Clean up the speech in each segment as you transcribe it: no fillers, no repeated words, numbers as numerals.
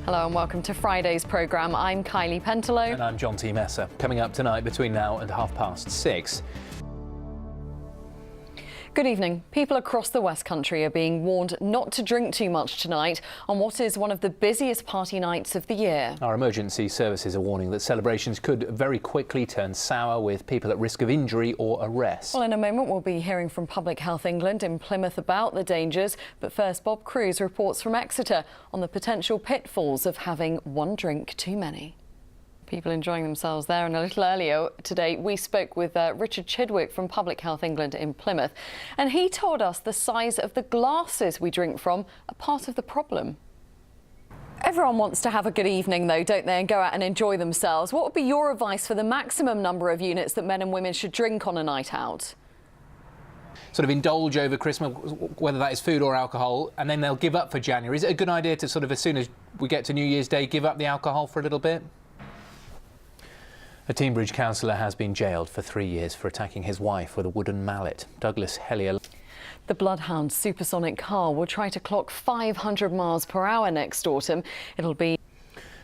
Hello and welcome to Friday's programme. I'm Kylie Pentelow. And I'm John T. Messer. Coming up tonight between now and 6:30. Good evening. People across the West Country are being warned not to drink too much tonight on what is one of the busiest party nights of the year. Our emergency services are warning that celebrations could very quickly turn sour with people at risk of injury or arrest. Well, in a moment we'll be hearing from Public Health England in Plymouth about the dangers. But first, Bob Cruz reports from Exeter on the potential pitfalls of having one drink too many. People enjoying themselves there. And a little earlier today we spoke with Richard Chidwick from Public Health England in Plymouth, and he told us the size of the glasses we drink from are part of the problem. Everyone wants to have a good evening though, don't they, and go out and enjoy themselves. What would be your advice for the maximum number of units that men and women should drink on a night out? Sort of indulge over Christmas, whether that is food or alcohol, and then they'll give up for January. Is it a good idea to sort of, as soon as we get to New Year's Day, give up the alcohol for a little bit? A Teignbridge councillor has been jailed for 3 years for attacking his wife with a wooden mallet. Douglas Hellier. The Bloodhound supersonic car will try to clock 500 miles per hour next autumn. It'll be...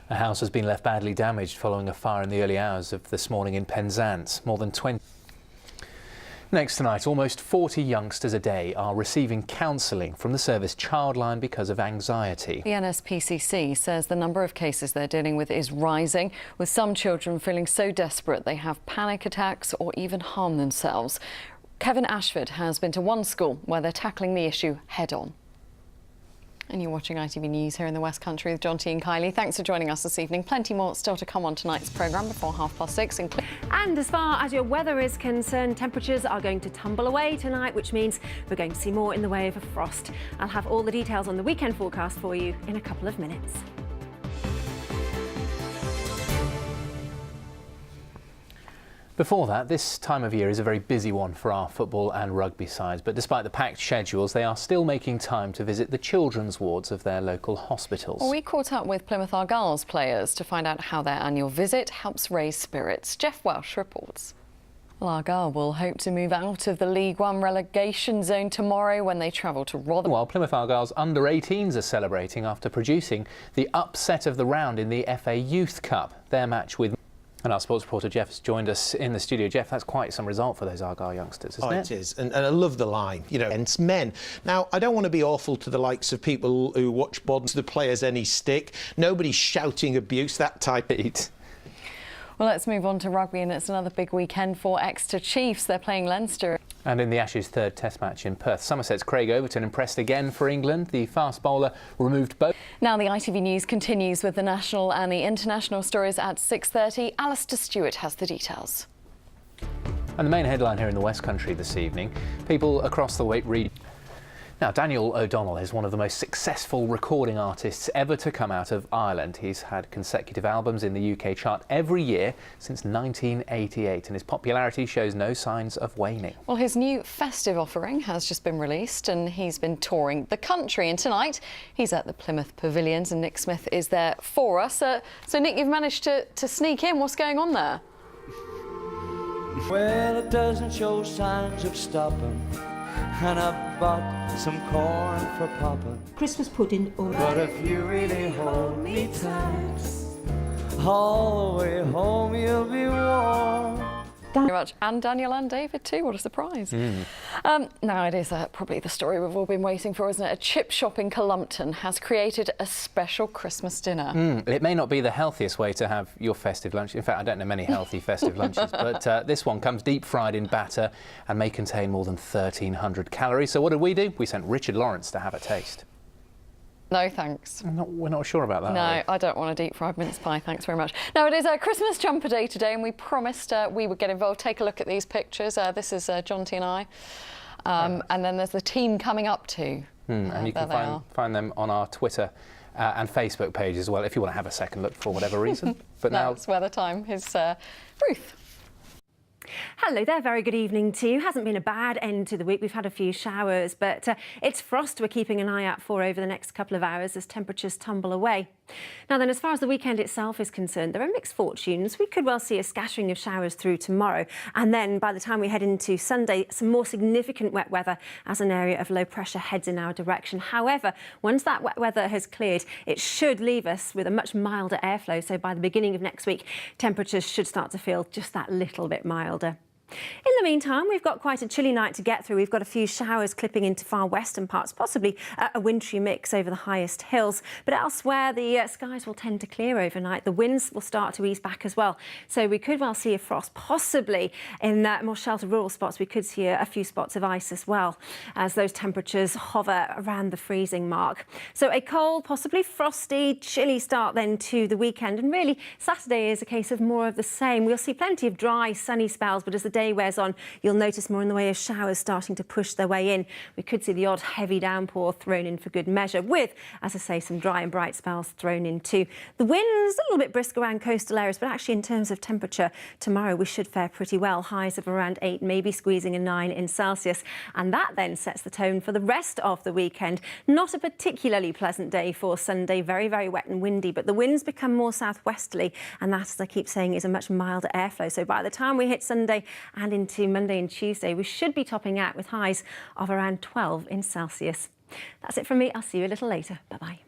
A house has been left badly damaged following a fire in the early hours of this morning in Penzance. More than 20... Next tonight, almost 40 youngsters a day are receiving counselling from the service Childline because of anxiety. The NSPCC says the number of cases they're dealing with is rising, with some children feeling so desperate they have panic attacks or even harm themselves. Kevin Ashford has been to one school where they're tackling the issue head-on. And you're watching ITV News here in the West Country with John T and Kylie. Thanks for joining us this evening. Plenty more still to come on tonight's programme before 6:30. And as far as your weather is concerned, temperatures are going to tumble away tonight, which means we're going to see more in the way of a frost. I'll have all the details on the weekend forecast for you in a couple of minutes. Before that, this time of year is a very busy one for our football and rugby sides, but despite the packed schedules, they are still making time to visit the children's wards of their local hospitals. Well, we caught up with Plymouth Argyle's players to find out how their annual visit helps raise spirits. Jeff Welsh reports. Well, Argyle will hope to move out of the League One relegation zone tomorrow when they travel to Rotherham. While Plymouth Argyle's under-18s are celebrating after producing the upset of the round in the FA Youth Cup. Their match with... And our sports reporter Jeff has joined us in the studio. Jeff, that's quite some result for those Argyle youngsters, isn't it? It is, and I love the line, you know, against men. Now, I don't want to be awful to the likes of people who watch Bod, the players any stick. Nobody's shouting abuse, that type of heat. Well, let's move on to rugby, and it's another big weekend for Exeter Chiefs. They're playing Leinster. And in the Ashes' third Test match in Perth, Somerset's Craig Overton impressed again for England. The fast bowler removed both. Now the ITV News continues with the national and the international stories at 6:30. Alistair Stewart has the details. And the main headline here in the West Country this evening, people across the region. Now, Daniel O'Donnell is one of the most successful recording artists ever to come out of Ireland. He's had consecutive albums in the UK chart every year since 1988, and his popularity shows no signs of waning. Well, his new festive offering has just been released, and he's been touring the country. And tonight, he's at the Plymouth Pavilions, and Nick Smith is there for us. So, Nick, you've managed to sneak in. What's going on there? Well, it doesn't show signs of stopping, and I bought some corn for Papa. Christmas pudding. But if you really hold me tight, all the way home you'll be warm. Thank you very much. And Daniel and David too, what a surprise. Now it is probably the story we've all been waiting for, isn't it? A chip shop in Columpton has created a special Christmas dinner. It may not be the healthiest way to have your festive lunch. In fact, I don't know many healthy festive lunches, but this one comes deep fried in batter and may contain more than 1,300 calories. So what did we do? We sent Richard Lawrence to have a taste. No, thanks. We're not sure about that. No, I don't want a deep fried mince pie, thanks very much. Now, it is a Christmas jumper day today, and we promised we would get involved. Take a look at these pictures. This is John T and I. And then there's the team coming up too. And you can find them on our Twitter and Facebook page as well, if you want to have a second look for whatever reason. But now it's weather time. Here's Ruth. Hello there, very good evening to you. Hasn't been a bad end to the week. We've had a few showers, but it's frost we're keeping an eye out for over the next couple of hours as temperatures tumble away. Now then, as far as the weekend itself is concerned, there are mixed fortunes. We could well see a scattering of showers through tomorrow, and then by the time we head into Sunday, some more significant wet weather as an area of low pressure heads in our direction. However, once that wet weather has cleared, it should leave us with a much milder airflow. So by the beginning of next week, temperatures should start to feel just that little bit milder. In the meantime, we've got quite a chilly night to get through. We've got a few showers clipping into far western parts, possibly a wintry mix over the highest hills. But elsewhere, the skies will tend to clear overnight. The winds will start to ease back as well. So we could well see a frost, possibly in more sheltered rural spots. We could see a few spots of ice as well, as those temperatures hover around the freezing mark. So a cold, possibly frosty, chilly start then to the weekend. And really, Saturday is a case of more of the same. We'll see plenty of dry, sunny spells, but as the day wears on, you'll notice more in the way of showers starting to push their way in. We could see the odd heavy downpour thrown in for good measure, with, as I say, some dry and bright spells thrown in too. The wind's a little bit brisk around coastal areas, but actually in terms of temperature, tomorrow we should fare pretty well. Highs of around 8, maybe squeezing a 9 in Celsius. And that then sets the tone for the rest of the weekend. Not a particularly pleasant day for Sunday, very, very wet and windy, but the winds become more southwesterly, and that, as I keep saying, is a much milder airflow. So by the time we hit Sunday and into Monday and Tuesday, we should be topping out with highs of around 12 in Celsius. That's it from me. I'll see you a little later. Bye-bye.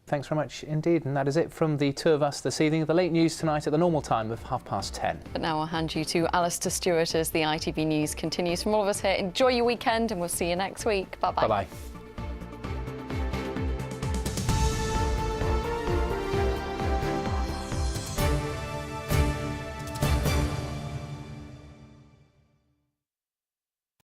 Thanks very much indeed. And that is it from the two of us this evening. The late news tonight at the normal time of 10:30. But now I'll hand you to Alistair Stewart as the ITV News continues. From all of us here, enjoy your weekend and we'll see you next week. Bye-bye. Bye-bye.